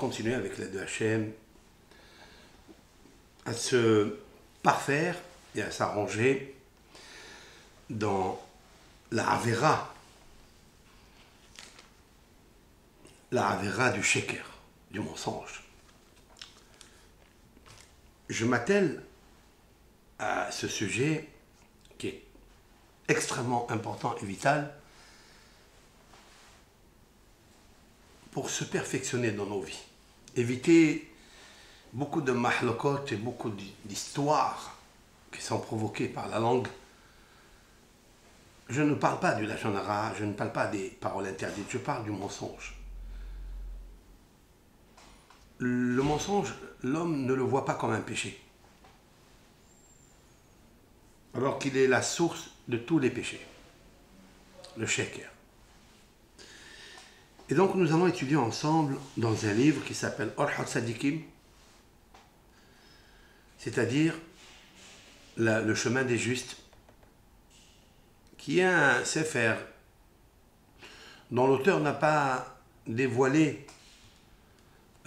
continuer avec l'aide de Hachem à se parfaire et à s'arranger dans la Avera du sheker, du mensonge. Je m'attelle à ce sujet qui est extrêmement important et vital pour se perfectionner dans nos vies. Éviter beaucoup de mahlokot et beaucoup d'histoires qui sont provoquées par la langue. Je ne parle pas du lachon hara, je ne parle pas des paroles interdites, je parle du mensonge. Le mensonge, l'homme ne le voit pas comme un péché, alors qu'il est la source de tous les péchés, le sheker. Et donc nous allons étudier ensemble dans un livre qui s'appelle Orhot Sadikim, c'est-à-dire le chemin des justes, qui est un sefer dont l'auteur n'a pas dévoilé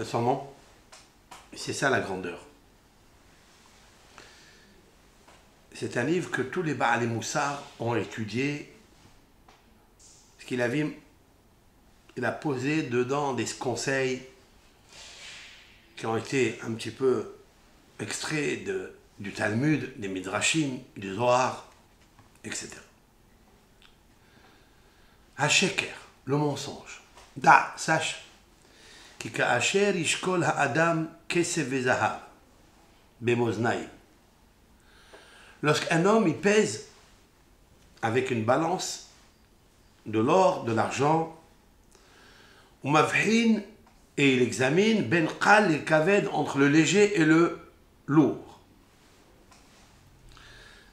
son nom. C'est ça la grandeur. C'est un livre que tous les Baal et Moussar ont étudié, parce qu'il a posé dedans des conseils qui ont été un petit peu extraits du Talmud, des Midrashim, du Zohar, etc. Hasheker, le mensonge. Da, sache, ki ka'asher yishkol ha'adam kesef vezahav, bemoznaim. Lorsqu'un homme il pèse avec une balance de l'or, de l'argent, ou mavhin, et il examine ben qal et kaved, entre le léger et le lourd.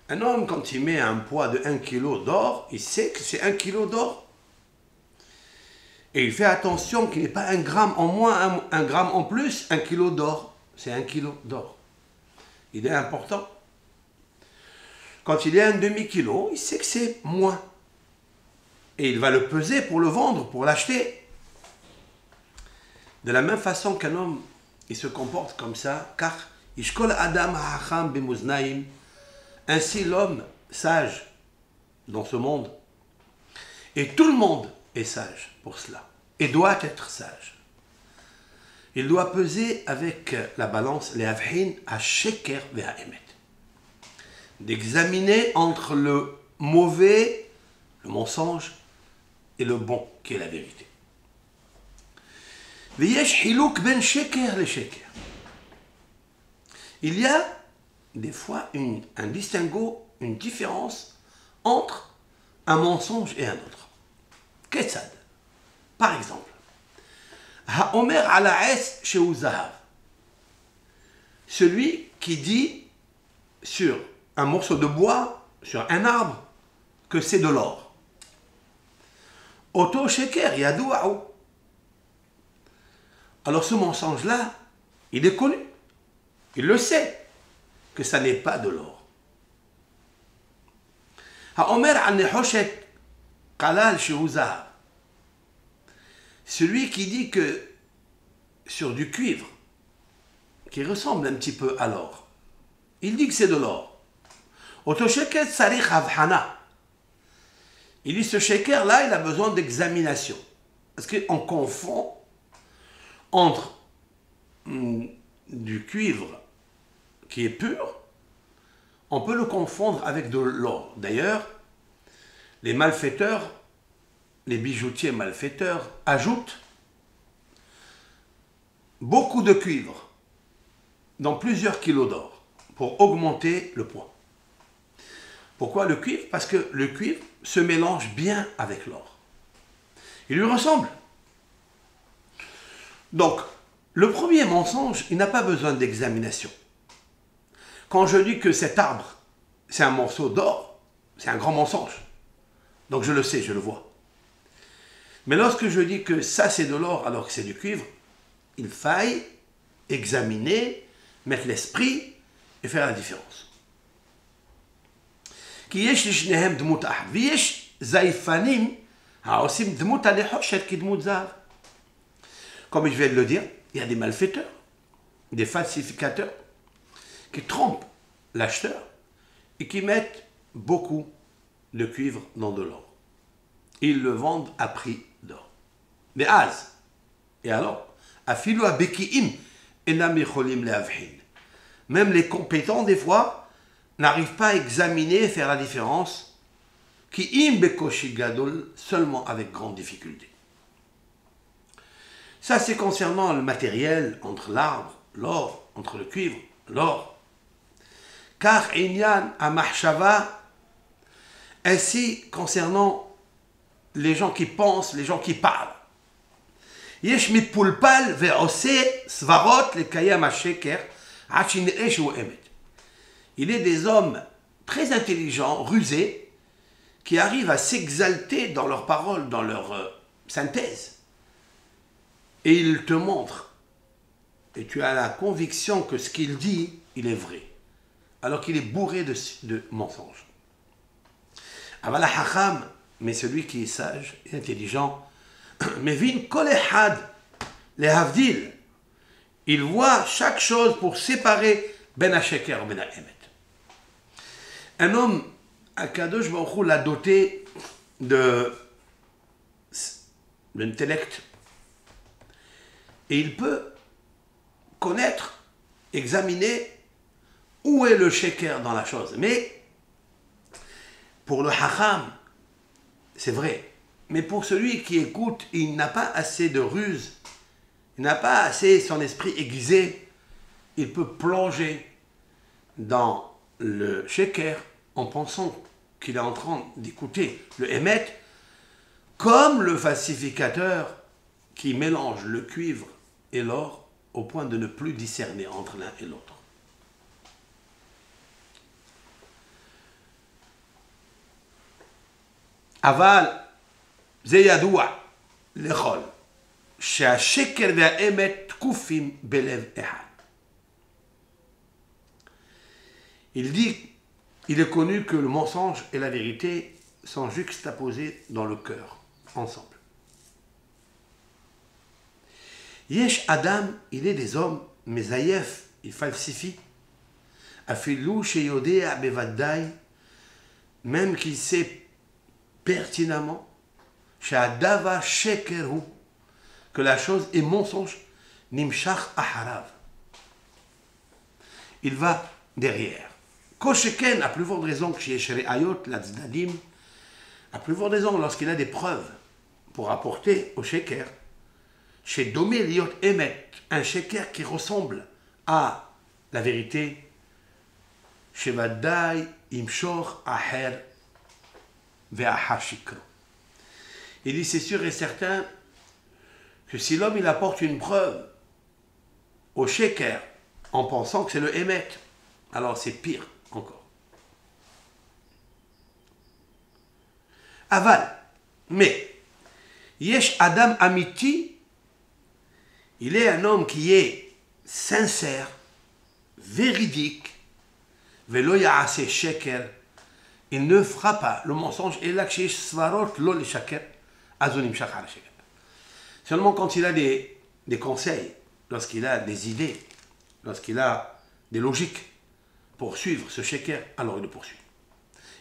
Un homme, quand il met un poids de 1 kg d'or, il sait que c'est 1 kg d'or. Et il fait attention qu'il n'y ait pas 1 gramme en moins, 1 gramme en plus, 1 kg d'or. C'est 1 kg d'or. Il est important. Quand il y a un demi-kilo, il sait que c'est moins. Et il va le peser pour le vendre, pour l'acheter. De la même façon qu'un homme, il se comporte comme ça, car Ishkol Adam Hacham Bemoznaim, ainsi l'homme sage dans ce monde, et tout le monde est sage pour cela, et doit être sage. Il doit peser avec la balance les avhin à sheker ve'a emet, d'examiner entre le mauvais, le mensonge, et le bon, qui est la vérité. V'yesh hilouk ben sheker le sheker. Il y a des fois un distinguo, une différence entre un mensonge et un autre. Ketsad. Par exemple, Ha'omer ala es shehu zahav. Celui qui dit sur un morceau de bois, sur un arbre, que c'est de l'or. Oto sheker yadoua'u. Alors ce mensonge-là, il est connu. Il le sait que ça n'est pas de l'or. Ha'omer al nehoshet qalal shehu zahav. Celui qui dit que sur du cuivre, qui ressemble un petit peu à l'or, il dit que c'est de l'or. Oto sheker tsarich avhana. Il dit ce sheker-là, il a besoin d'examination. Parce qu'on confond entre du cuivre qui est pur, on peut le confondre avec de l'or. D'ailleurs, les malfaiteurs, les bijoutiers malfaiteurs ajoutent beaucoup de cuivre dans plusieurs kilos d'or pour augmenter le poids. Pourquoi le cuivre? Parce que le cuivre se mélange bien avec l'or. Il lui ressemble. Donc, le premier mensonge, il n'a pas besoin d'examination. Quand je dis que cet arbre, c'est un morceau d'or, c'est un grand mensonge. Donc je le sais, je le vois. Mais lorsque je dis que ça c'est de l'or alors que c'est du cuivre, il faille examiner, mettre l'esprit et faire la différence. Qui yesh lishnehem dmut ahad, v'yesh zayfanim ha'osim dmut alehoshet ki dmut zahav. Comme je viens de le dire, il y a des malfaiteurs, des falsificateurs qui trompent l'acheteur et qui mettent beaucoup de cuivre dans de l'or. Ils le vendent à prix d'or. Mais az. Et alors, afilu abekiim enam yecholim lehavhin. Même les compétents, des fois, n'arrivent pas à examiner et faire la différence. Ki im bekoshi gadol, seulement avec grande difficulté. Ça, c'est concernant le matériel entre l'arbre, l'or, entre le cuivre, l'or. Car inyan amahshava, ainsi concernant les gens qui pensent, les gens qui parlent. Yesh mitpulpal ve'ose svarot lekayam hasheker hachin nireh shehu emet. Il est des hommes très intelligents, rusés, qui arrivent à s'exalter dans leurs paroles, dans leur synthèse. Et ils te montrent. Et tu as la conviction que ce qu'il dit, il est vrai. Alors qu'il est bourré de mensonges. Avala hacham, mais celui qui est sage et intelligent, mevin kol echad lehavdil. Il voit chaque chose pour séparer ben hasheker ben haemet. Un homme, Akadosh Baruch Hu l'a doté de l'intellect. Et il peut connaître, examiner où est le sheker dans la chose. Mais pour le hacham, c'est vrai. Mais pour celui qui écoute, il n'a pas assez de ruse, il n'a pas assez son esprit aiguisé, il peut plonger dans le sheker en pensant qu'il est en train d'écouter le émet, comme le falsificateur qui mélange le cuivre et l'or au point de ne plus discerner entre l'un et l'autre. Aval, זה ידוע לכל, שהשקר והאמת תקופים בלב אחד. Il dit, il est connu que le mensonge et la vérité sont juxtaposés dans le cœur, ensemble. Yesh Adam, il est des hommes, mezayef, il falsifie. Afilou sheyodea bevadai, même qu'il sait pertinemment, shadava shekeru, que la chose est mensonge, nimshach aharav. Il va derrière. Kosheken, à plus forte raison que chez Shereayot, la tzdadim, à plus forte raison lorsqu'il a des preuves pour apporter au sheker, chez Domé Liot Emet, un sheker qui ressemble à la vérité, chez Vadai Imshor Aher Ve'ahar Shikro. Il dit c'est sûr et certain que si l'homme il apporte une preuve au sheker en pensant que c'est le Emet, alors c'est pire encore. Aval, mais Yesh Adam Amiti, il est un homme qui est sincère, véridique, velo ya'aseh sheker, il ne fera pas le mensonge, et là que chez svarot lo le sheker, azonim shachar sheker. Seulement quand il a des conseils, lorsqu'il a des idées, lorsqu'il a des logiques pour suivre ce sheker, alors il le poursuit.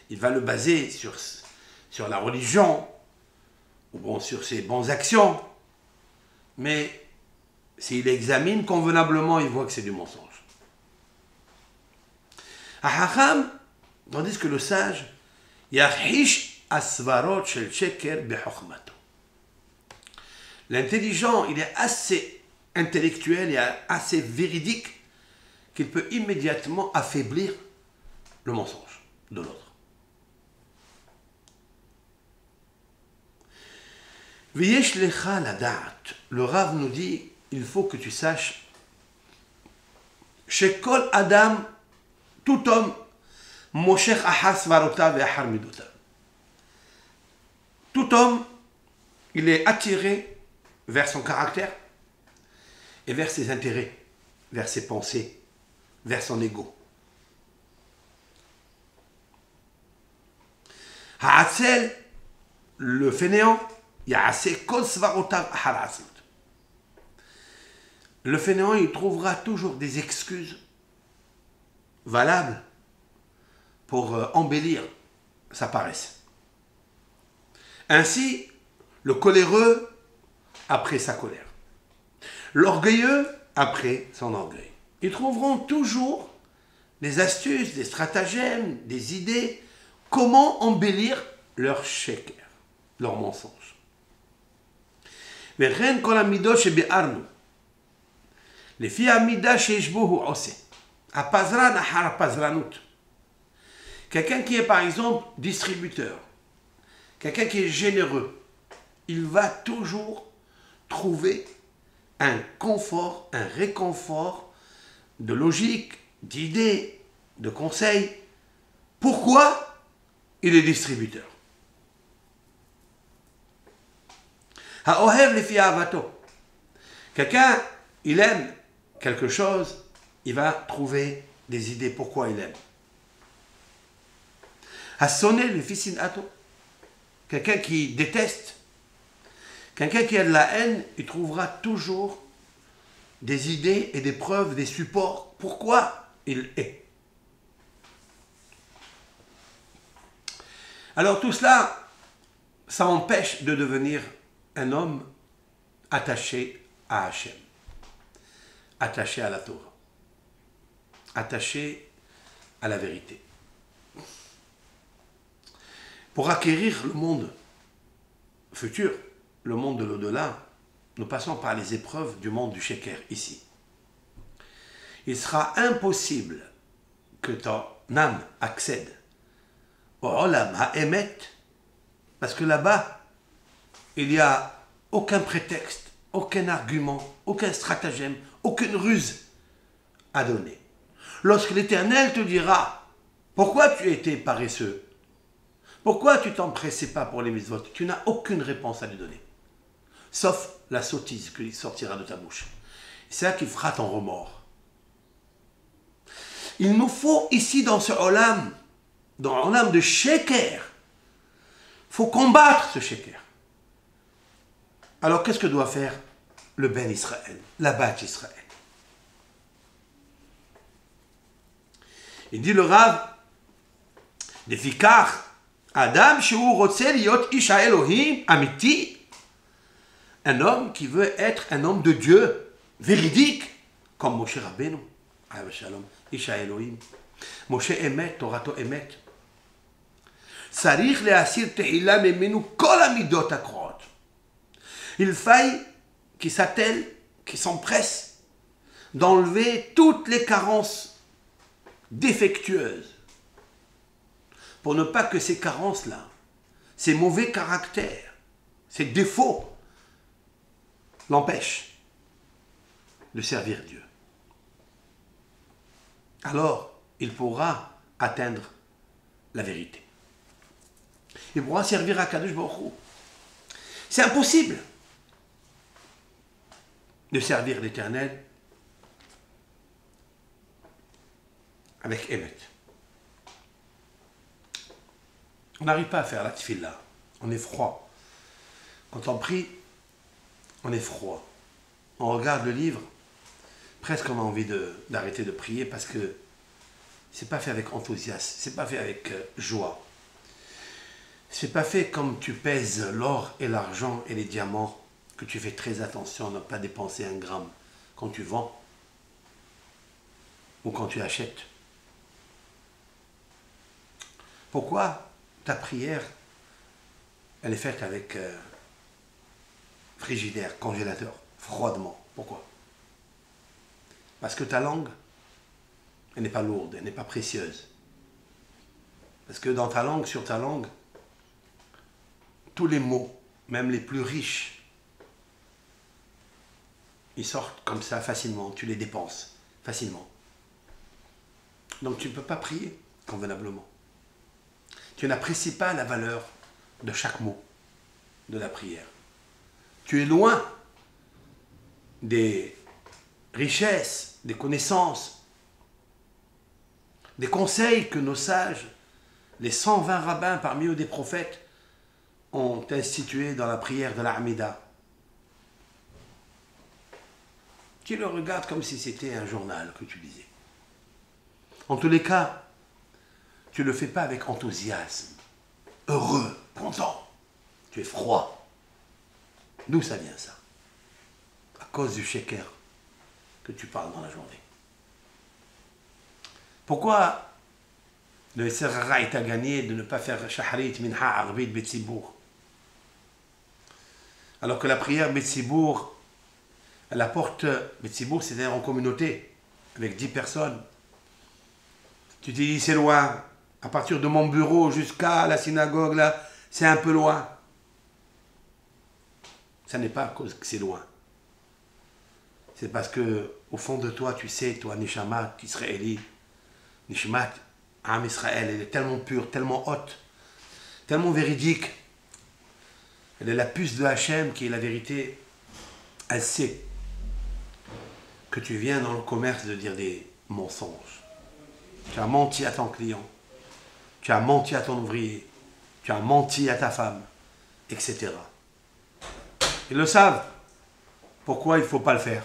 Il va le baser sur la religion, ou bon, sur ses bonnes actions, mais s'il examine convenablement, il voit que c'est du mensonge. Ahacham, tandis que le sage, yahish asvarot shel sheker bechokhmato. L'intelligent, il est assez intellectuel et assez véridique qu'il peut immédiatement affaiblir le mensonge de l'autre. V'yesh lecha lada'at. Le Rav nous dit, il faut que tu saches, chez Kol Adam, tout homme, moshech ahar svarotav et ahar midotav. Tout homme, il est attiré vers son caractère et vers ses intérêts, vers ses pensées, vers son ego. Ha'atzel, le fainéant, ya'aseh kol svarotav ahar atzlut. le fainéant, il trouvera toujours des excuses valables pour embellir sa paresse. Ainsi, le coléreux après sa colère, l'orgueilleux après son orgueil. Ils trouveront toujours des astuces, des stratagèmes, des idées, comment embellir leur sheker, leur mensonge. וכן כל המידות שביארנו, לפי המידה שיש בו הוא עושה. הפזרן אחר הפזרנות. Quelqu'un qui est par exemple distributeur, quelqu'un qui est généreux, il va toujours trouver un confort, un réconfort de logique, d'idées, de conseils. Pourquoi il est distributeur? Ha'ohev lefi ahavato. Quelqu'un, il aime quelque chose, il va trouver des idées pourquoi il aime. Ha'soneh lefi sinato. Quelqu'un qui déteste, quelqu'un qui a de la haine, il trouvera toujours des idées et des preuves, des supports pourquoi il est. Alors tout cela, ça empêche de devenir un homme attaché à Hachem, attaché à la Torah, attaché à la vérité. Pour acquérir le monde futur, le monde de l'au-delà, nous passons par les épreuves du monde du sheker ici. Il sera impossible que ton âme accède au olam ha'emet, parce que là-bas, il n'y a aucun prétexte, aucun argument, aucun stratagème, aucune ruse à donner. Lorsque l'Éternel te dira, pourquoi tu étais paresseux? Pourquoi tu t'empressais pas pour les mitzvot? Tu n'as aucune réponse à lui donner. Sauf la sottise qui sortira de ta bouche. C'est ça qui fera ton remords. Il nous faut ici dans ce olam, dans l'olam de sheker, il faut combattre ce sheker. Alors qu'est-ce que doit faire le Ben Israël, la Bat Israël? Il dit le Rav, לפיכך, Adam שהוא רוצה להיות איש האלוהים אמיתי, un homme qui veut être un homme de Dieu, véridique, comme Moshe Rabbeinu, איש האלוהים. משה אמת, תורתו אמת. צריך להסיר תחילה ממנו כל המידות הקרועות. Il faille qui s'attelle, qui s'empresse d'enlever toutes les carences défectueuses pour ne pas que ces carences-là, ces mauvais caractères, ces défauts l'empêchent de servir Dieu. Alors, il pourra atteindre la vérité. Il pourra servir à Kadosh Baruch Hu. C'est impossible de servir l'Éternel avec Emet. On n'arrive pas à faire la tefila. On est froid. Quand on prie, on est froid. On regarde le livre, presque on a envie d'arrêter de prier parce que c'est pas fait avec enthousiasme, c'est pas fait avec joie. C'est pas fait comme tu pèses l'or et l'argent et les diamants, que tu fais très attention à ne pas dépenser un gramme quand tu vends ou quand tu achètes. Pourquoi ta prière, elle est faite avec frigidaire, congélateur, froidement? Pourquoi? Parce que ta langue, elle n'est pas lourde, elle n'est pas précieuse. Parce que dans ta langue, sur ta langue, tous les mots, même les plus riches, ils sortent comme ça facilement, tu les dépenses facilement. Donc tu ne peux pas prier convenablement. Tu n'apprécies pas la valeur de chaque mot de la prière. Tu es loin des richesses, des connaissances, des conseils que nos sages, les 120 rabbins parmi eux des prophètes, ont institués dans la prière de la Hamida. tu le regardes comme si c'était un journal que tu lisais. En tous les cas, tu ne le fais pas avec enthousiasme, heureux, content. Tu es froid. D'où ça vient ça? À cause du sheker que tu parles dans la journée. Pourquoi le Serrara est à gagner de ne pas faire Shaharit Minha Arbit Betsibour? Alors que la prière Betsibour, elle apporte Betsibour, c'est-à-dire en communauté, avec 10 personnes. Tu te dis c'est loin, à partir de mon bureau jusqu'à la synagogue, là, c'est un peu loin. Ça n'est pas à cause que c'est loin. C'est parce que au fond de toi, tu sais, toi, Nishamat, Israéli, Nishmat, Am Israël, elle est tellement pure, tellement haute, tellement véridique. Elle est la puce de Hachem qui est la vérité. Elle sait que tu viens dans le commerce de dire des mensonges. Tu as menti à ton client, tu as menti à ton ouvrier, tu as menti à ta femme, etc. Ils le savent. Pourquoi il ne faut pas le faire?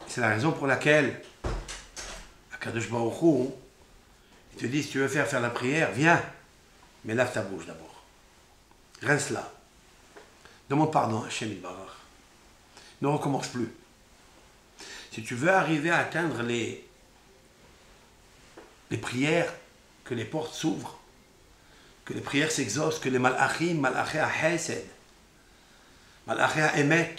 C'est la raison pour laquelle Akadosh Baruch Hu, il te dit, si tu veux faire la prière, viens, mais lave ta bouche d'abord. Rince-la. Demande pardon à Hachem Yitbarach. Ne recommence plus. Si tu veux arriver à atteindre les prières, que les portes s'ouvrent, que les prières s'exaucent, que les malachim, malaché à Hesed, malaché à Emet,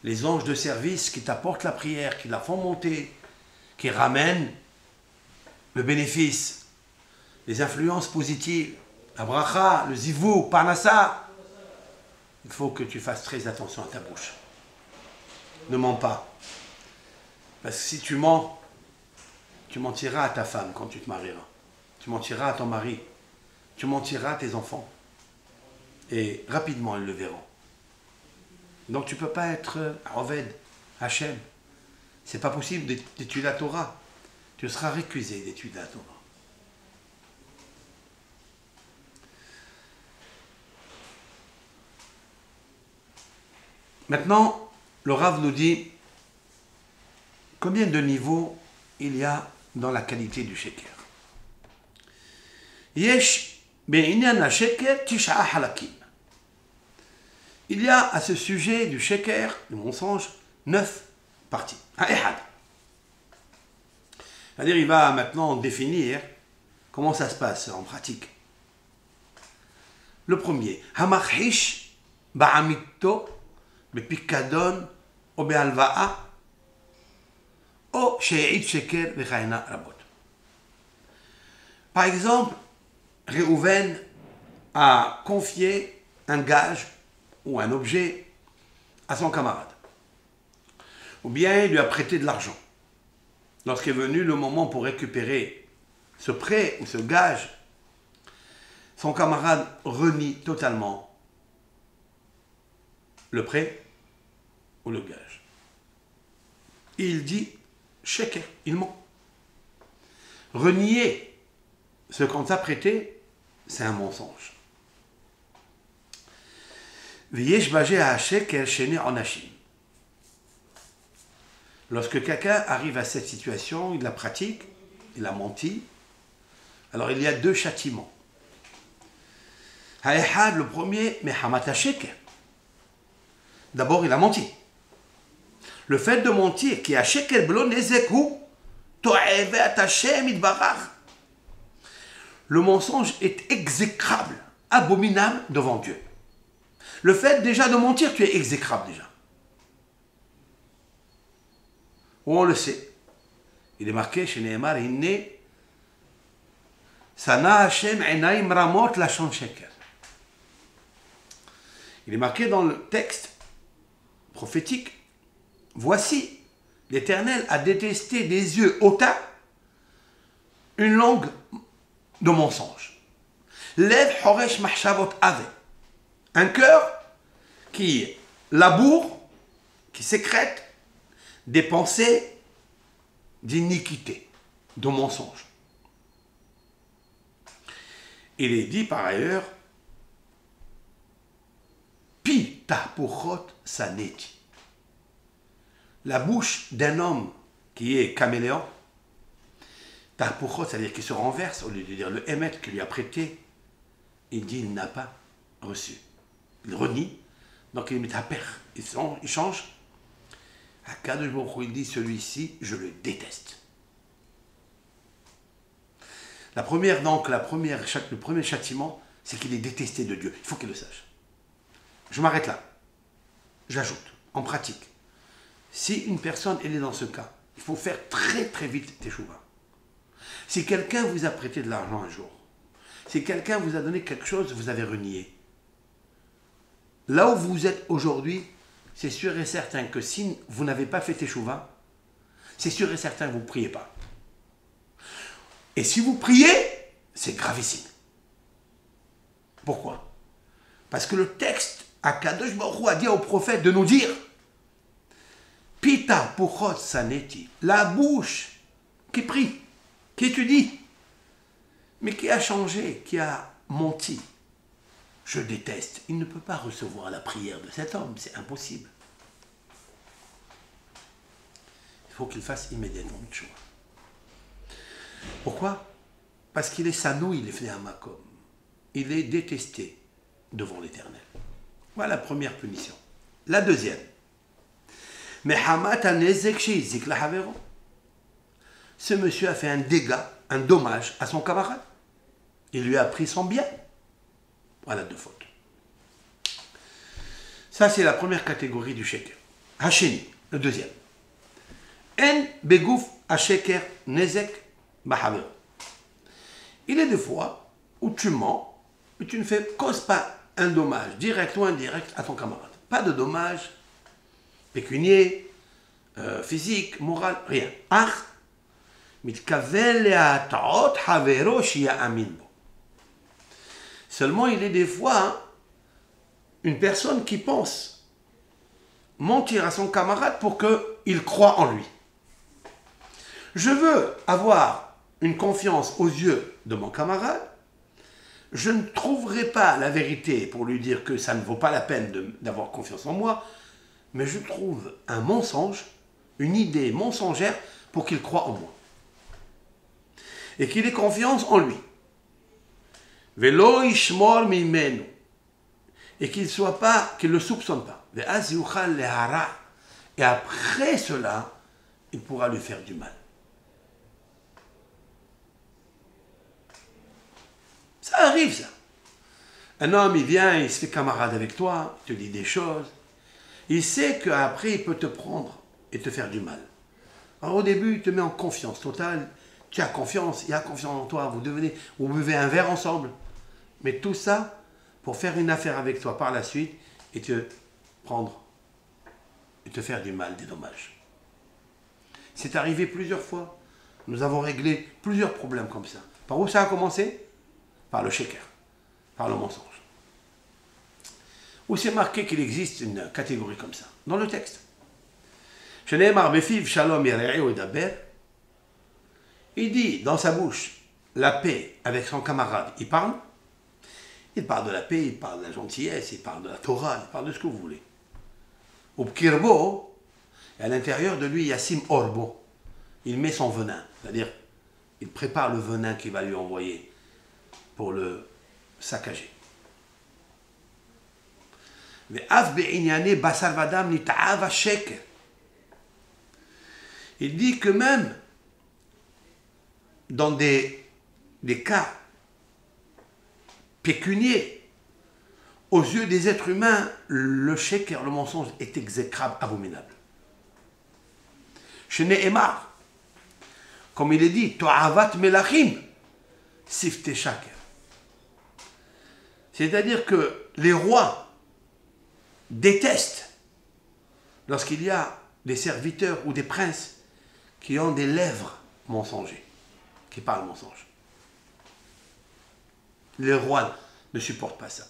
les anges de service qui t'apportent la prière, qui la font monter, qui ramènent le bénéfice, les influences positives, la bracha, le zivou, parnassa. Il faut que tu fasses très attention à ta bouche. Ne mens pas. Parce que si tu mens, tu mentiras à ta femme quand tu te marieras. Tu mentiras à ton mari. Tu mentiras à tes enfants. Et rapidement, ils le verront. Donc tu ne peux pas être Oved, Hachem. C'est pas possible d'étudier la Torah. Tu seras récusé d'étudier la Torah. Maintenant, le Rav nous dit combien de niveaux il y a dans la qualité du sheker. Yesh be'inyan ha-sheker tish'a halakim. Il y a à ce sujet du sheker, du mensonge, 9 parties. Ha'ehad. C'est-à-dire, il va maintenant définir comment ça se passe en pratique. Le premier, Hamachish ba'amitto בפיקדון או בהלוואה, או שהעיד שקר וכהנה רבות. Par exemple, Réhouven a confié un gage ou un objet à son camarade. Ou bien il lui a prêté de l'argent. Lorsqu'est venu le moment pour récupérer ce prêt ou ce gage, son camarade renie totalement le prêt ou le gage. Il dit sheker, il ment. Renier ce qu'on t'a prêté, c'est un mensonge. V'yesh bagé à sheker shené en hachim. Lorsque quelqu'un arrive à cette situation, il la pratique, il a menti, alors il y a 2 châtiments. Ha'ehad, le premier, mais hamata sheker. D'abord, il a menti. Le fait de mentir, qui a sheker blo nezekhu, to'evet Hashem yitbarach. Le mensonge est exécrable, abominable devant Dieu. Le fait déjà de mentir, tu es exécrable déjà. On le sait. Il est marqué chez Nehemar, Hinne, Sana Hashem Enaim Ramot Lashon Sheker. Il est marqué dans le texte prophétique, voici, l'Éternel a détesté des yeux hautains une langue de mensonge. Lev Horesh Mahshavot Ave. Un cœur qui laboure, qui sécrète des pensées d'iniquité, de mensonge. Il est dit par ailleurs, Pi tapuchot saneti. la bouche d'un homme qui est caméléon, Tarpuchot, c'est-à-dire qu'il se renverse, au lieu de dire le émet qu'il lui a prêté, il dit il n'a pas reçu. Il renie, donc il met à père, il change. Akadosh Baruch Hu, il dit celui-ci, je le déteste. Le premier châtiment, c'est qu'il est détesté de Dieu. Il faut qu'il le sache. Je m'arrête là. J'ajoute, en pratique, si une personne elle est dans ce cas, il faut faire très très vite teshuva. Si quelqu'un vous a prêté de l'argent un jour, si quelqu'un vous a donné quelque chose, vous avez renié. Là où vous êtes aujourd'hui, c'est sûr et certain que si vous n'avez pas fait teshuva, c'est sûr et certain que vous ne priez pas. Et si vous priez, c'est gravissime. Pourquoi? Parce que le texte, Akadosh Baruch Hu a dit au prophète de nous dire Pita puchot saneti, la bouche qui prie, qui étudie, mais qui a changé, qui a menti. Je déteste. Il ne peut pas recevoir la prière de cet homme, c'est impossible. Il faut qu'il fasse immédiatement une chose. Pourquoi? Parce qu'il est sanou, il est fait un makom. Il est détesté devant l'Éternel. Voilà la première punition. La deuxième. Ce monsieur a fait un dégât, un dommage à son camarade. Il lui a pris son bien. Voilà deux fautes. Ça, c'est la première catégorie du sheker. Hacheni, le deuxième. En begouf hasheker nezek bahaver. Il est des fois où tu mens, mais tu ne causes pas un dommage, direct ou indirect, à ton camarade. Pas de dommage pécunier, physique, moral, rien. Seulement, il est des fois une personne qui pense mentir à son camarade pour qu'il croie en lui. Je veux avoir une confiance aux yeux de mon camarade. Je ne trouverai pas la vérité pour lui dire que ça ne vaut pas la peine d'avoir confiance en moi, mais je trouve un mensonge, une idée mensongère pour qu'il croie en moi. Et qu'il ait confiance en lui. Velo ishmor mimenu. Et qu'il ne le soupçonne pas. Et après cela, il pourra lui faire du mal. Ça arrive, ça. Un homme, il vient, il se fait camarade avec toi, il te dit des choses. Il sait qu'après, il peut te prendre et te faire du mal. Alors au début, il te met en confiance totale. Tu as confiance, il a confiance en toi, vous buvez un verre ensemble. Mais tout ça, pour faire une affaire avec toi par la suite, et te prendre et te faire du mal, des dommages. C'est arrivé plusieurs fois. Nous avons réglé plusieurs problèmes comme ça. Par où ça a commencé? Par le sheker, par le mensonge. Où c'est marqué qu'il existe une catégorie comme ça, dans le texte. Il dit dans sa bouche la paix avec son camarade. Il parle de la paix, il parle de la gentillesse, il parle de la Torah, il parle de ce que vous voulez. Au Pkirbo, à l'intérieur de lui, il y a Sim Orbo. Il met son venin, c'est-à-dire il prépare le venin qu'il va lui envoyer pour le saccager. Il dit que même dans des cas pécuniers, aux yeux des êtres humains, le sheker, le mensonge, est exécrable, abominable. Chez Nehemar, comme il est dit, To'avat melachim, sifte shaker. C'est-à-dire que les rois détestent lorsqu'il y a des serviteurs ou des princes qui ont des lèvres mensongers, qui parlent mensonge. Les rois ne supportent pas ça.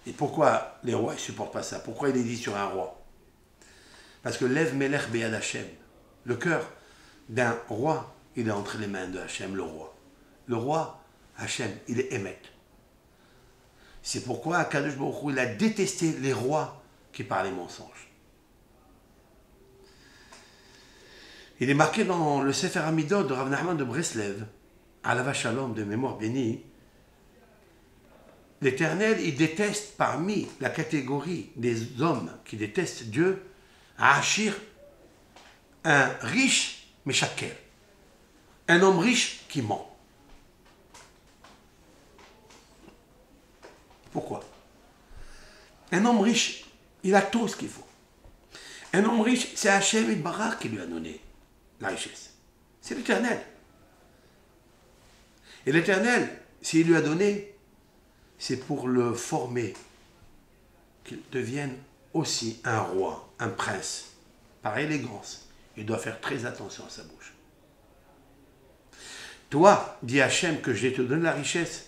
Et pourquoi les rois ne supportent pas ça? Pourquoi il est dit sur un roi? Parce que Lev Melech Beyad Hashem, le cœur d'un roi, il est entre les mains de Hashem, le roi. Le roi, Hashem, il est émet. C'est pourquoi Akadosh Baruch Hu, il a détesté les rois qui parlaient mensonges. Il est marqué dans le Sefer Hamidot de Rav Nachman de Breslev, Alava Shalom de mémoire bénie. L'Éternel, il déteste parmi la catégorie des hommes qui détestent Dieu, Achir, un riche méchaker, un homme riche qui ment. Pourquoi? Un homme riche, il a tout ce qu'il faut. Un homme riche, c'est Hachem Yitbarach qui lui a donné la richesse. C'est l'Éternel. Et l'Éternel, s'il lui a donné, c'est pour le former, qu'il devienne aussi un roi, un prince, par élégance. Il doit faire très attention à sa bouche. Toi, dis Hachem que je vais te donner la richesse.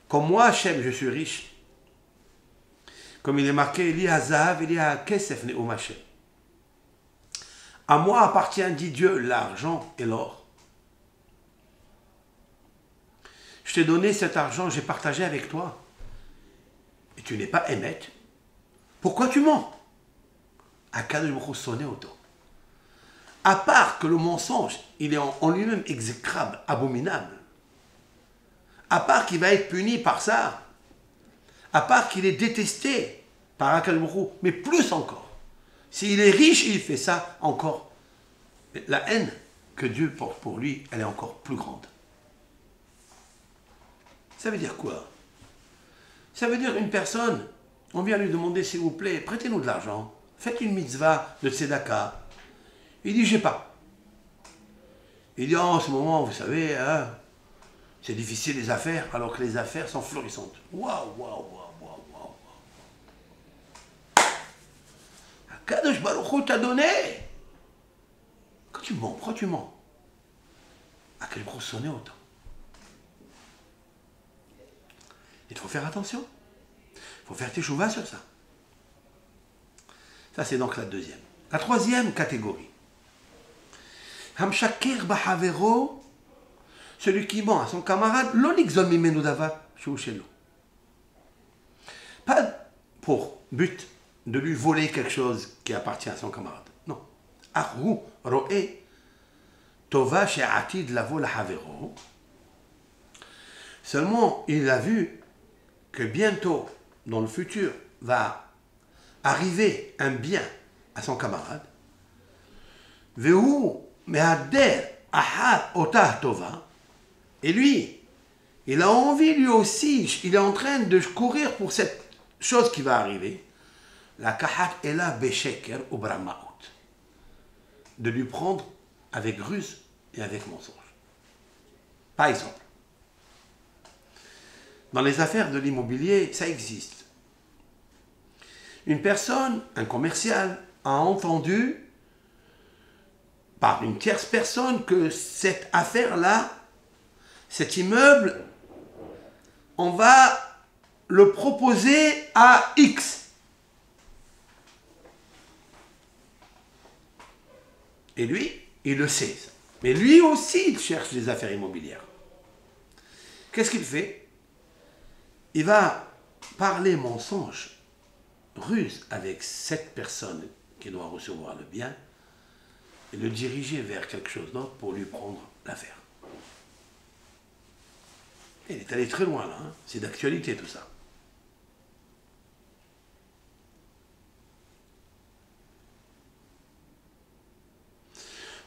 Comme moi, Hachem, je suis riche. Comme il est marqué, il y a Zahav, il y a Kesef Ne'um Hachem. À moi appartient, dit Dieu, l'argent et l'or. Je t'ai donné cet argent, j'ai partagé avec toi. Et tu n'es pas émet. Pourquoi tu mens? Akadosh Baruch Hu sonné auto. À part que le mensonge, il est en lui-même exécrable, abominable. À part qu'il va être puni par ça. À part qu'il est détesté par Akadosh Baruch Hu, mais plus encore. S'il est riche, il fait ça encore. La haine que Dieu porte pour lui, elle est encore plus grande. Ça veut dire quoi? Ça veut dire une personne, on vient lui demander, s'il vous plaît, prêtez-nous de l'argent, faites une mitzvah de tzedaka. Il dit, j'ai pas. Il dit, en ce moment, vous savez, hein, c'est difficile les affaires, alors que les affaires sont florissantes. Waouh, waouh, waouh, waouh, waouh. Akadosh Baruch Hu t'a donné. Quand tu mens, pourquoi tu mens? À quel gros sonner autant? Il faut faire attention. Il faut faire teshuva sur ça. Ça, c'est donc la deuxième. La troisième catégorie. Hamshakir bahavero, celui qui ment à son camarade, l'onixom mimenu davar shelo. Pas pour but de lui voler quelque chose qui appartient à son camarade. Non. Ahu roe tova she'atid lavo lahavero. Seulement, il a vu que bientôt, dans le futur, va arriver un bien à son camarade. Vehu mehader ahar otah tova. Et lui, il a envie lui aussi, il est en train de courir pour cette chose qui va arriver. La kahat ela besheker ou bramaout. De lui prendre avec ruse et avec mensonge. Par exemple, dans les affaires de l'immobilier, ça existe. Une personne, un commercial, a entendu par une tierce personne que cette affaire-là, cet immeuble, on va le proposer à X. Et lui, il le sait. Mais lui aussi, il cherche des affaires immobilières. Qu'est-ce qu'il fait? Il va parler mensonge, ruse avec cette personne qui doit recevoir le bien et le diriger vers quelque chose d'autre pour lui prendre l'affaire. Il est allé très loin là, hein. C'est d'actualité tout ça.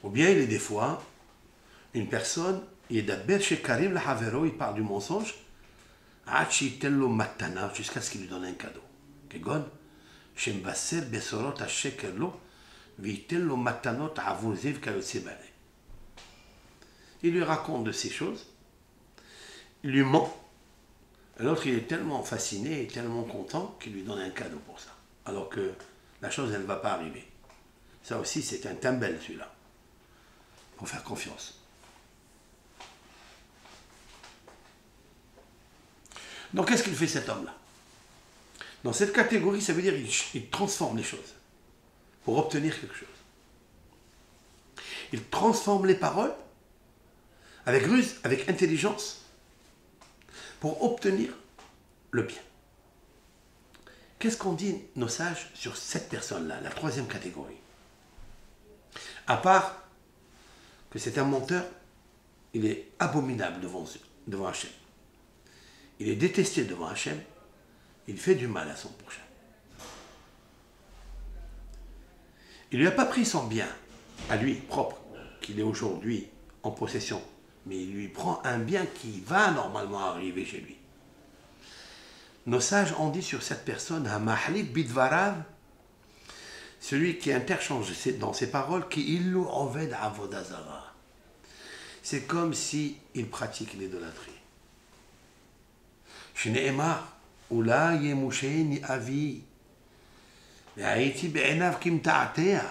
Ou bien il est des fois, une personne, il est d'abord chez Karim, la Havero, il parle du mensonge, jusqu'à ce qu'il lui donne un cadeau. כגון, שמבשר בשורות השקר לו, וייתן לו מתנות עבור זיו כיוצא באלה. Il lui raconte de ces choses, il lui ment, et l'autre il est tellement fasciné et tellement content qu'il lui donne un cadeau pour ça. Alors que la chose elle ne va pas arriver. Ça aussi c'est un tembel celui-là. Il faut faire confiance. Donc qu'est-ce qu'il fait cet homme-là? Dans cette catégorie, ça veut dire qu'il transforme les choses pour obtenir quelque chose. Il transforme les paroles avec ruse, avec intelligence, pour obtenir le bien. Qu'est-ce qu'on dit, nos sages, sur cette personne-là, la troisième catégorie? À part que c'est un menteur, il est abominable devant Hachem. Il est détesté devant Hachem, il fait du mal à son prochain. Il ne lui a pas pris son bien, à lui, propre, qu'il est aujourd'hui en possession, mais il lui prend un bien qui va normalement arriver chez lui. Nos sages ont dit sur cette personne, Hamahlib bidvarav, celui qui interchange dans ses paroles, qui illu oved avodazara. C'est comme si il pratique l'idolâtrie. Shne'emar, ula yemusheni avi, ve'aiti be'enav kim ta'atea.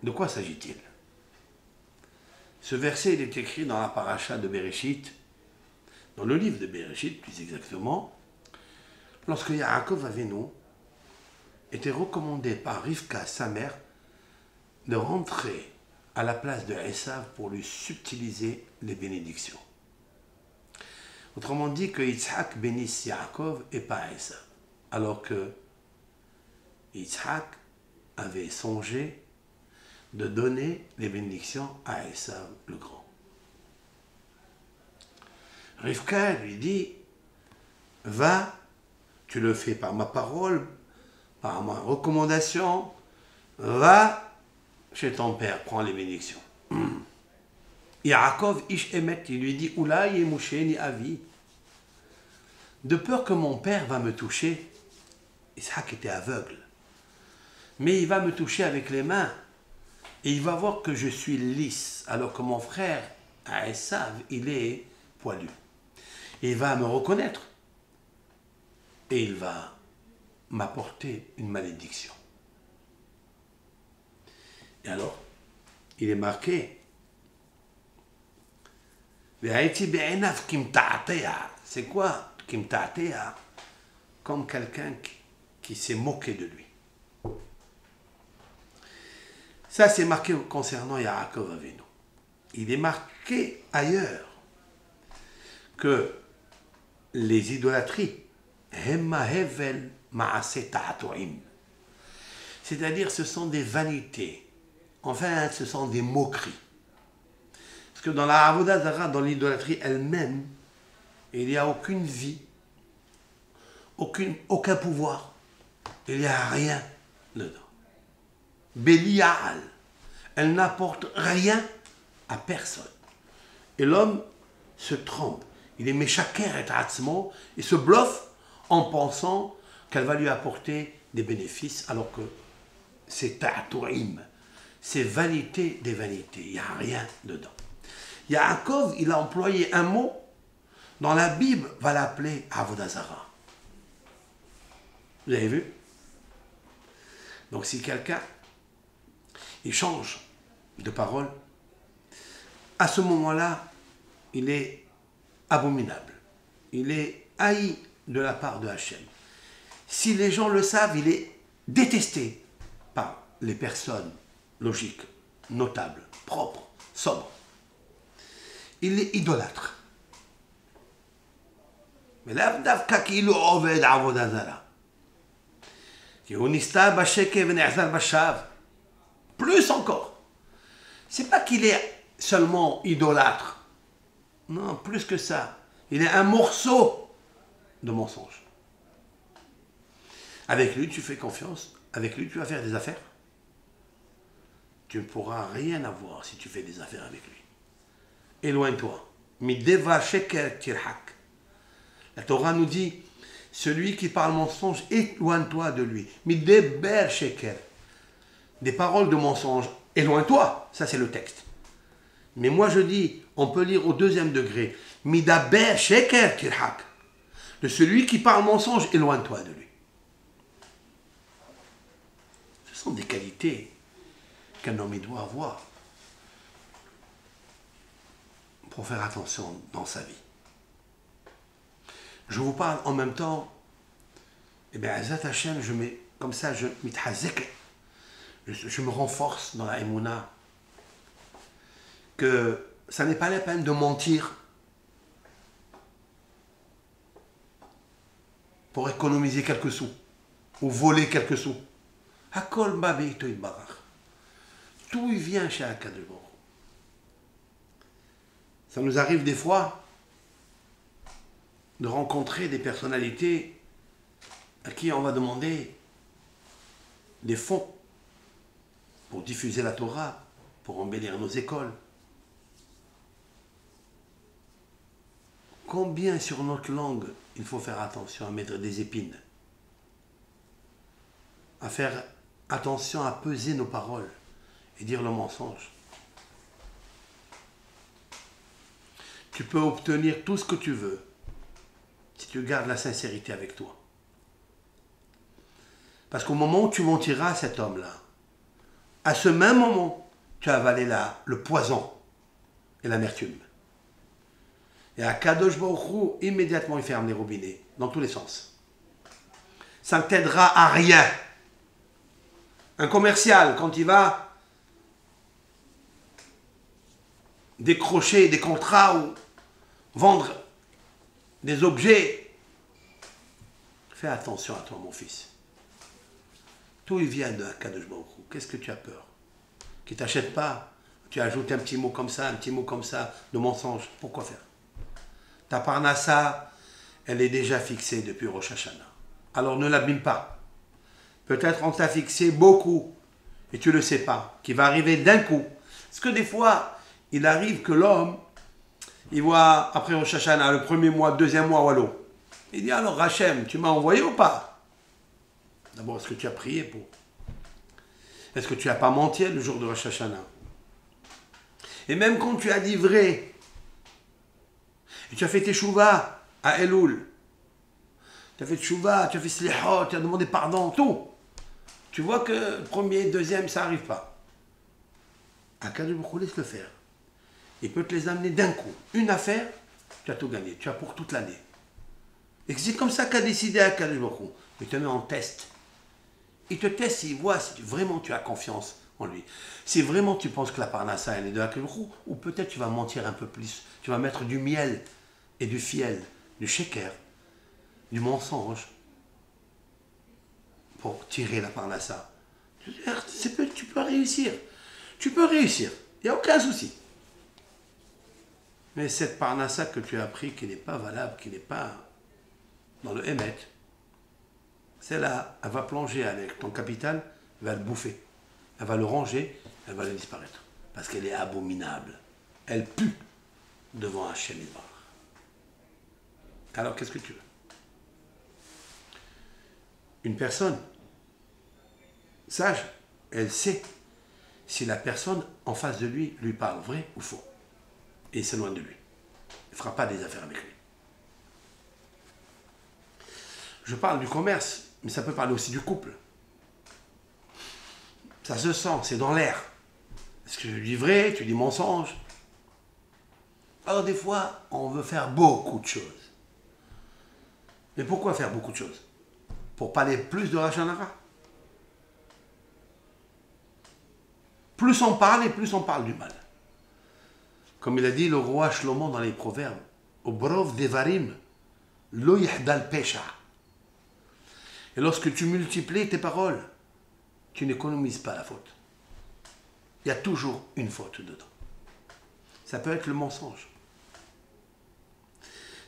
De quoi s'agit-il? Ce verset, il est écrit dans la paracha de Bereshit, dans le livre de Bereshit, plus exactement, lorsque Yaakov Avinu était recommandé par Rivka, sa mère, de rentrer à la place de Esav pour lui subtiliser les bénédictions. Autrement dit que Yitzhak bénisse Yaakov et pas Esav, alors que Yitzhak avait songé de donner les bénédictions à Esav le grand. Rivka lui dit, va, tu le fais par ma parole, par ma recommandation, va chez ton père, prends les bénédictions. Yaakov ish emet, il lui dit, Oula yemusheni avi. De peur que mon père va me toucher, Isaac était aveugle, mais il va me toucher avec les mains, et il va voir que je suis lisse, alors que mon frère, Esav, il est poilu. Et il va me reconnaître, et il va m'apporter une malédiction. Et alors, il est marqué, c'est quoi Kim ta'atea? Comme quelqu'un qui s'est moqué de lui. Ça, c'est marqué concernant Yaakov Avinu. Il est marqué ailleurs que les idolâtries, c'est-à-dire ce sont des vanités, enfin ce sont des moqueries. Parce que dans la Avodah Zara, dans l'idolâtrie elle-même, il n'y a aucune vie, aucun pouvoir, il n'y a rien dedans. Bélial, elle n'apporte rien à personne. Et l'homme se trompe. Il est méchaker et atzmo, il se bluffe en pensant qu'elle va lui apporter des bénéfices, alors que c'est ta'atourim, c'est vanité des vanités, il n'y a rien dedans. Yaakov, il a employé un mot, dans la Bible, va l'appeler Avodah Zara. Vous avez vu? Donc si quelqu'un, il change de parole, à ce moment-là, il est abominable. Il est haï de la part de Hachem. Si les gens le savent, il est détesté par les personnes logiques, notables, propres, sobres. Il est idolâtre. Mais l'avdavka qui le oved avodah zara. Qui unista basheke v'ne'azar bashav. Plus encore. C'est pas qu'il est seulement idolâtre. Non, plus que ça. Il est un morceau de mensonge. Avec lui, tu fais confiance. Avec lui, tu vas faire des affaires. Tu ne pourras rien avoir si tu fais des affaires avec lui. Éloigne-toi. Mideva sheker tirhak. La Torah nous dit, celui qui parle mensonge, éloigne-toi de lui. Mideber sheker. Des paroles de mensonge, éloigne-toi. Ça, c'est le texte. Mais moi, je dis, on peut lire au deuxième degré. Midaber sheker tirhak. De celui qui parle mensonge, éloigne-toi de lui. Ce sont des qualités qu'un homme doit avoir pour faire attention dans sa vie. Je vous parle en même temps, et bien, Azat Hashem, je me renforce dans la Emouna, que ça n'est pas la peine de mentir pour économiser quelques sous, ou voler quelques sous. Hakol babeito barach. Tout il vient chez Akadosh Baruch Hu. Ça nous arrive des fois de rencontrer des personnalités à qui on va demander des fonds pour diffuser la Torah, pour embellir nos écoles. Combien sur notre langue il faut faire attention à mettre des épines, à faire attention à peser nos paroles et dire le mensonge. Tu peux obtenir tout ce que tu veux si tu gardes la sincérité avec toi. Parce qu'au moment où tu mentiras à cet homme-là, à ce même moment, tu as avalé le poison et l'amertume. Et à Kadosh Baruch Hu, immédiatement, il ferme les robinets, dans tous les sens. Ça ne t'aidera à rien. Un commercial, quand il va décrocher des contrats ou vendre des objets, fais attention à toi, mon fils. Tout il vient de Kadosh Baruch Hu. Qu'est-ce que tu as peur? Qu'il ne t'achète pas. Tu ajoutes un petit mot comme ça, un petit mot comme ça, de mensonge. Pourquoi faire? Ta parnassa, elle est déjà fixée depuis Rosh Hashanah. Alors ne l'abîme pas. Peut-être on t'a fixé beaucoup et tu ne le sais pas, qui va arriver d'un coup. Parce que des fois, il arrive que l'homme, il voit après Rosh Hashanah, le premier mois, deuxième mois, wallo. Il dit alors Hachem, tu m'as envoyé ou pas? D'abord, est-ce que tu as prié pour? Est-ce que tu n'as pas menti le jour de Rosh Hashanah? Et même quand tu as dit vrai, et tu as fait tes chouvas à Elul, tu as fait chouvas, tu as fait slihot, tu as demandé pardon, tout. Tu vois que le premier, deuxième, ça n'arrive pas. Akadosh Baruch Hu, laisse le faire. Il peut te les amener d'un coup. Une affaire, tu as tout gagné. Tu as pour toute l'année. Et c'est comme ça qu'a décidé Akadosh Baruch Hu. Il te met en test. Il te teste, il voit si vraiment tu as confiance en lui. Si vraiment tu penses que la parnassa, elle est de Akadosh Baruch Hu, ou peut-être tu vas mentir un peu plus. Tu vas mettre du miel et du fiel, du sheker, du mensonge pour tirer la parnassa. Tu peux réussir. Tu peux réussir. Il n'y a aucun souci. Mais cette parnassa que tu as appris, qui n'est pas valable, qui n'est pas dans le émet, celle-là, elle va plonger avec ton capital, elle va le bouffer. Elle va le ranger, elle va le disparaître. Parce qu'elle est abominable. Elle pue devant Hachem Yitbarach. Alors, qu'est-ce que tu veux? Une personne sage, elle sait si la personne en face de lui parle vrai ou faux. Et il s'éloigne de lui. Il ne fera pas des affaires avec lui. Je parle du commerce, mais ça peut parler aussi du couple. Ça se sent, c'est dans l'air. Est-ce que tu dis vrai, tu dis mensonge? Alors des fois, on veut faire beaucoup de choses. Mais pourquoi faire beaucoup de choses? Pour parler plus de Lachon Hara. Plus on parle et plus on parle du mal. Comme il a dit le roi Shlomo dans les proverbes, Obrov devarim, lo yihdal pesha. Et lorsque tu multiplies tes paroles, tu n'économises pas la faute. Il y a toujours une faute dedans. Ça peut être le mensonge.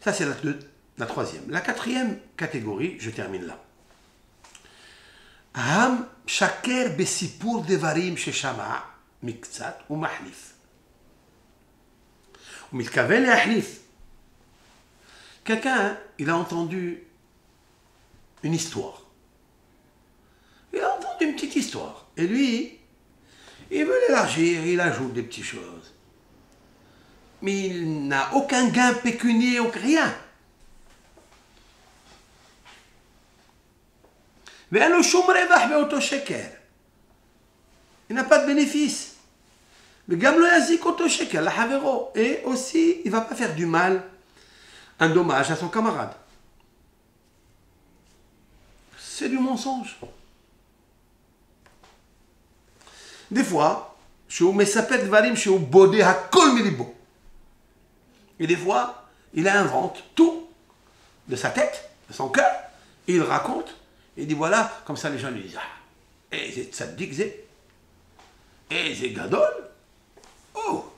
Ça, c'est la troisième. La quatrième catégorie, je termine là. Ham shaker besipur devarim sheshama miktsat ou mahlif. Ou mitkaven et ahlif. Quelqu'un, il a entendu une histoire. Il a entendu une petite histoire. Et lui, il veut l'élargir, il ajoute des petites choses. Mais il n'a aucun gain pécunier, rien. Il n'a pas de bénéfice. Et aussi, il ne va pas faire du mal, un dommage à son camarade. C'est du mensonge. Des fois, et des fois, il invente tout de sa tête, de son cœur, et il raconte, et il dit voilà, comme ça les gens lui disent ah, et ça te dit que c'est. Et c'est gadol. Oh!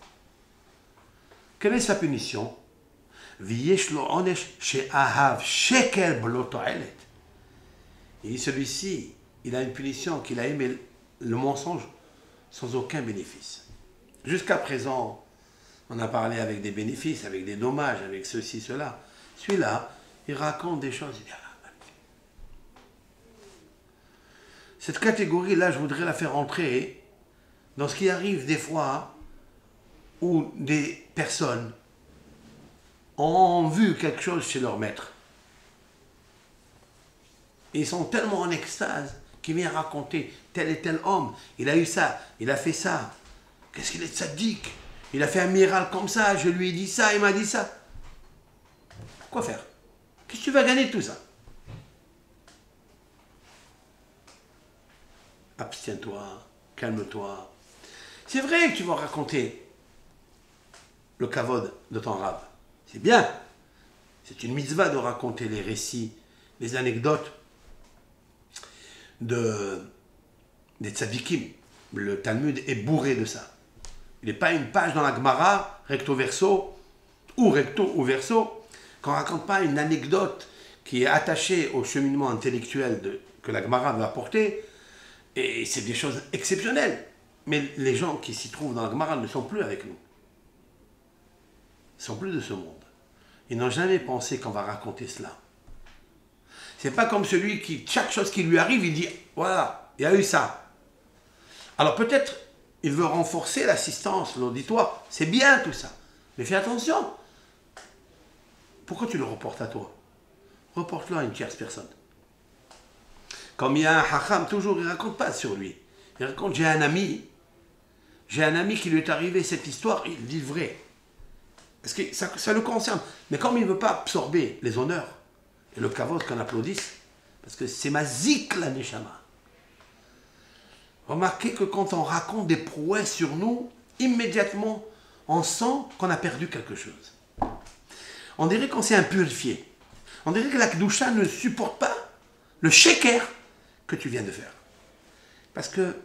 Quelle est sa punition? V'yesh lo onesh she'ahav sheker b'lo to'elet. Il dit celui-ci, il a une punition qu'il a aimé le mensonge sans aucun bénéfice. Jusqu'à présent, on a parlé avec des bénéfices, avec des dommages, avec ceci, cela. Celui-là, il raconte des choses. Il dit, ah, cette catégorie-là, je voudrais la faire entrer dans ce qui arrive des fois où des personnes ont vu quelque chose chez leur maître. Et ils sont tellement en extase qu'ils viennent raconter tel et tel homme, il a eu ça, il a fait ça. Qu'est-ce qu'il est sadique? Il a fait un miracle comme ça, je lui ai dit ça, il m'a dit ça. Quoi faire? Qu'est-ce que tu vas gagner de tout ça? Abstiens-toi, calme-toi. C'est vrai que tu vas raconter le kavod de ton rab. C'est bien. C'est une mitzvah de raconter les récits, les anecdotes des tzadikim. Le Talmud est bourré de ça. Il n'est pas une page dans la Gemara, recto verso, ou recto ou verso, qu'on ne raconte pas une anecdote qui est attachée au cheminement intellectuel que la Gemara veut apporter. Et c'est des choses exceptionnelles. Mais les gens qui s'y trouvent dans la Gemara ne sont plus avec nous. Ils ne sont plus de ce monde. Ils n'ont jamais pensé qu'on va raconter cela. C'est pas comme celui qui, chaque chose qui lui arrive, il dit, voilà, il y a eu ça. Alors peut-être, il veut renforcer l'assistance, l'auditoire. C'est bien tout ça. Mais fais attention. Pourquoi tu le reportes à toi? Reporte-le à une tierce personne. Comme il y a un hacham, toujours, il ne raconte pas sur lui. Il raconte, j'ai un ami qui lui est arrivé cette histoire, il dit vrai. Parce que ça le concerne. Mais comme il ne veut pas absorber les honneurs et le kavod qu'on applaudisse, parce que c'est ma zik la neshama. Remarquez que quand on raconte des prouesses sur nous, immédiatement, on sent qu'on a perdu quelque chose. On dirait qu'on s'est impurifié. On dirait que la Kedusha ne supporte pas le sheker que tu viens de faire. Parce que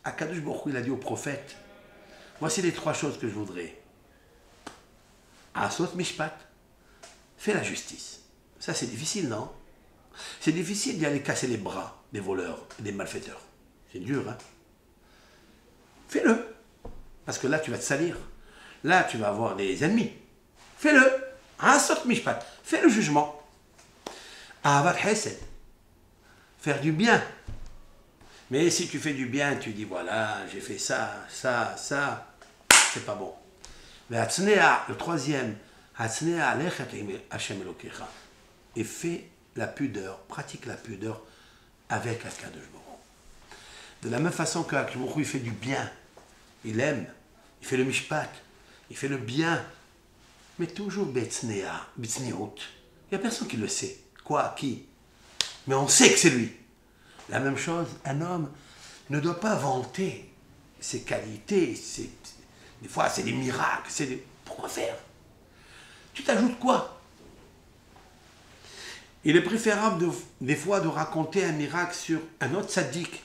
Akadosh Baruch Hu, il a dit au prophète, voici les 3 choses que je voudrais. Asot mishpat, fais la justice. Ça c'est difficile, non? C'est difficile d'y aller casser les bras des voleurs, des malfaiteurs. C'est dur, hein? Fais-le. Parce que là, tu vas te salir. Là, tu vas avoir des ennemis. Fais-le. Asot mishpat. Fais le jugement. Ahavat hesed. Faire du bien. Mais si tu fais du bien, tu dis, voilà, j'ai fait ça, ça, ça, c'est pas bon. Le 3e, et fais la pudeur, pratique la pudeur avec Akadosh Baruch Hu. De la même façon qu'Akadosh Baruch Hu, il fait du bien, il aime, il fait le mishpat, il fait le bien, mais toujours betsnea, betsniut. Il n'y a personne qui le sait. Quoi, qui? Mais on sait que c'est lui. La même chose, un homme ne doit pas vanter ses qualités, des fois c'est des miracles, pourquoi faire? Tu t'ajoutes quoi? Il est préférable des fois de raconter un miracle sur un autre tzaddik,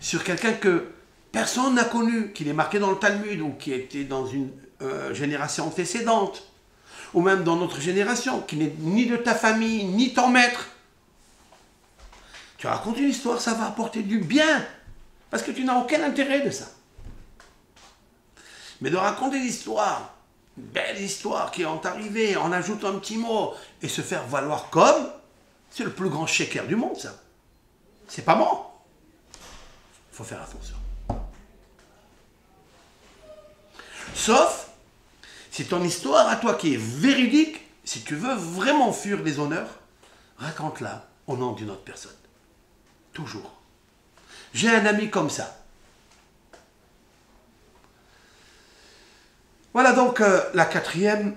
sur quelqu'un que personne n'a connu, qu'il est marqué dans le Talmud ou qui était dans une génération antécédente, ou même dans notre génération, qui n'est ni de ta famille, ni ton maître. Tu racontes une histoire, ça va apporter du bien, parce que tu n'as aucun intérêt de ça. Mais de raconter l'histoire, une belle histoire qui est arrivée, en ajoutant un petit mot, et se faire valoir comme, c'est le plus grand sheker du monde, ça. C'est pas bon. Il faut faire attention. Sauf, si ton histoire à toi qui est véridique, si tu veux vraiment fuir les honneurs, raconte-la au nom d'une autre personne. Toujours. J'ai un ami comme ça. Voilà donc la 4e.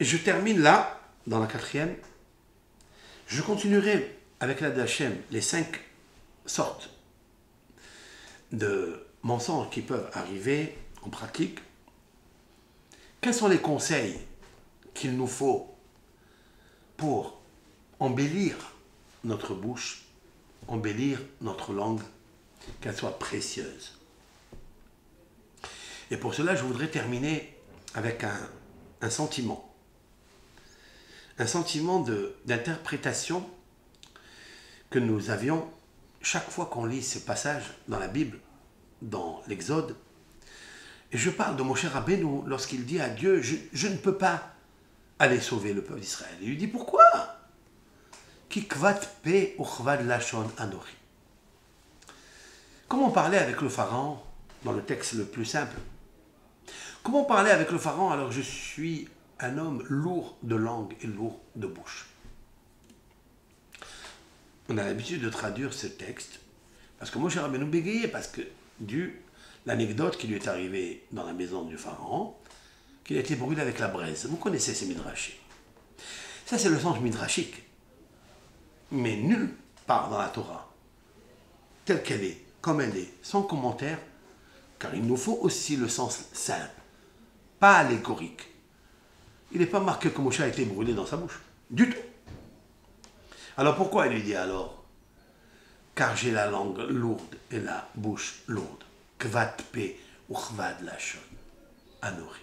Je termine là, dans la 4e. Je continuerai avec la d'Hachem les 5 sortes de mensonges qui peuvent arriver en pratique. Quels sont les conseils qu'il nous faut pour embellir notre bouche, embellir notre langue, qu'elle soit précieuse. Et pour cela, je voudrais terminer avec un sentiment. Un sentiment d'interprétation que nous avions chaque fois qu'on lit ce passage dans la Bible, dans l'Exode. Et je parle de Moshe Rabbeinu lorsqu'il dit à Dieu, je ne peux pas aller sauver le peuple d'Israël. Il lui dit, pourquoi? Ki kvat pe uchvad lashon anori. Comment parler avec le Pharaon dans le texte le plus simple? Comment parler avec le Pharaon alors que je suis un homme lourd de langue et lourd de bouche? On a l'habitude de traduire ce texte parce que Moshe Rabbeinu bégayait, parce que dû l'anecdote qui lui est arrivée dans la maison du Pharaon, qu'il a été brûlé avec la braise. Vous connaissez ces midrashim. Ça, c'est le sens midrashique. Mais nulle part dans la Torah, telle qu'elle est, comme elle est, sans commentaire, car il nous faut aussi le sens simple, pas allégorique. Il n'est pas marqué que Moshe a été brûlé dans sa bouche, du tout. Alors pourquoi il lui dit alors? Car j'ai la langue lourde et la bouche lourde. Kvat pe uchvad lashon anori.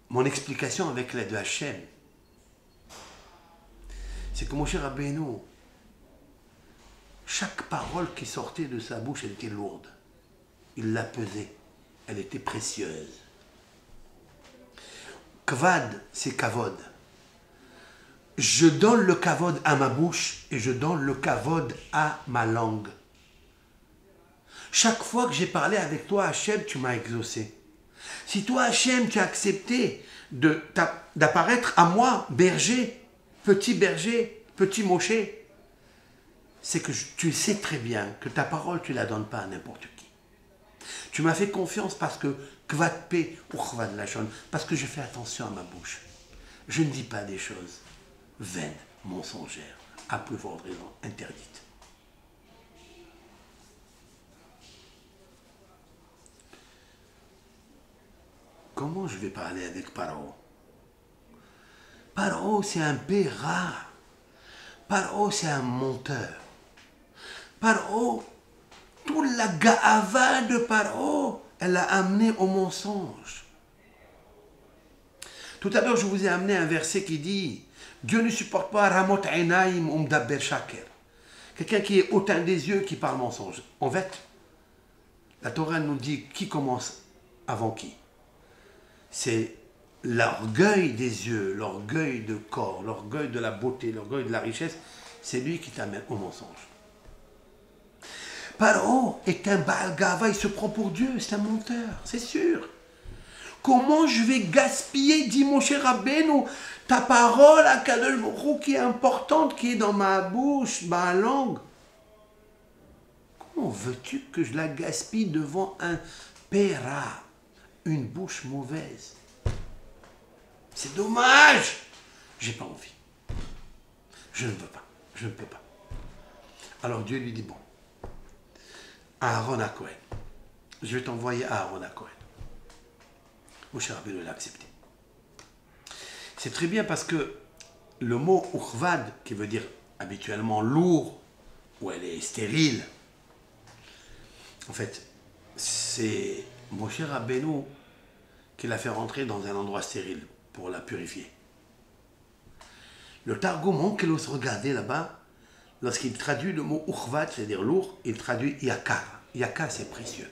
Mon explication avec l'aide de Hachem, c'est que Moshe Rabbeinu, chaque parole qui sortait de sa bouche, elle était lourde. Il la pesait. Elle était précieuse. Kvad, c'est kavod. Je donne le kavod à ma bouche et je donne le kavod à ma langue. Chaque fois que j'ai parlé avec toi, Hachem, tu m'as exaucé. Si toi, Hachem, tu as accepté d'apparaître à moi, berger, petit Moshe, c'est que tu sais très bien que ta parole, tu ne la donnes pas à n'importe qui. Tu m'as fait confiance parce que kvat pe uchvad lashon, parce que je fais attention à ma bouche. Je ne dis pas des choses vaines, mensongères, à plus forte raison, interdites. Comment je vais parler avec Paro? Paro, c'est un péra. Paro, c'est un menteur. Paro, toute la gaava de Paro, elle l'a amené au mensonge. Tout à l'heure, je vous ai amené un verset qui dit Dieu ne supporte pas Ramot Einaim Umdaber Shaker. Quelqu'un qui est hautain des yeux, qui parle mensonge. En fait, la Torah nous dit qui commence avant qui. C'est l'orgueil des yeux, l'orgueil de corps, l'orgueil de la beauté, l'orgueil de la richesse. C'est lui qui t'amène au mensonge. Paro est un Baal Gava, il se prend pour Dieu, c'est un menteur, c'est sûr. Comment je vais gaspiller, dit Moshe Rabbeinu, ta parole à Kadosh Baruch Hu qui est importante, qui est dans ma bouche, ma langue. Comment veux-tu que je la gaspille devant un péra, une bouche mauvaise? C'est dommage. J'ai pas envie. Je ne veux pas. Je ne peux pas. Alors Dieu lui dit, bon, Aaron à Cohen, je vais t'envoyer Aaron à Cohen. Moshe Rabbeinu l'a accepté. C'est très bien parce que le mot uchvad, qui veut dire habituellement lourd, ou elle est stérile, en fait, c'est Moshe Rabbeinu qui l'a fait rentrer dans un endroit stérile pour la purifier. Le Targum Onkelos, regardez là-bas, lorsqu'il traduit le mot uchvad, c'est-à-dire lourd, il traduit yakar. Yakar, c'est précieux.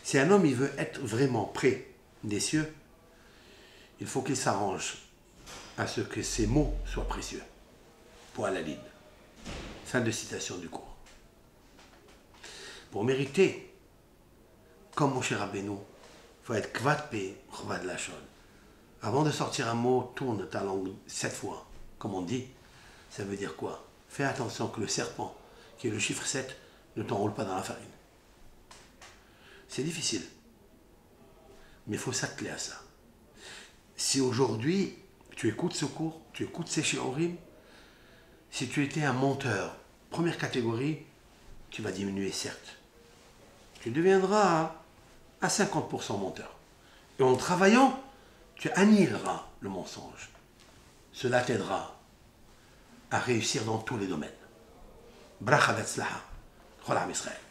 Si un homme il veut être vraiment près des cieux, il faut qu'il s'arrange à ce que ses mots soient précieux. Pour Alaline. Fin de citation du cours. Pour mériter, comme Moshe Rabbeinu, il faut être kvat pe uchvad lashon. Avant de sortir un mot, tourne ta langue 7 fois, comme on dit. Ça veut dire quoi? Fais attention que le serpent, qui est le chiffre 7, ne t'enroule pas dans la farine. C'est difficile. Mais il faut s'atteler à ça. Si aujourd'hui, tu écoutes ce cours, tu écoutes ces shiurim, si tu étais un menteur, première catégorie, tu vas diminuer, certes. Tu deviendras à 50% menteur. Et en travaillant, tu annihileras le mensonge. Cela t'aidera à réussir dans tous les domaines. ברכה והצלחה לכל עם ישראל.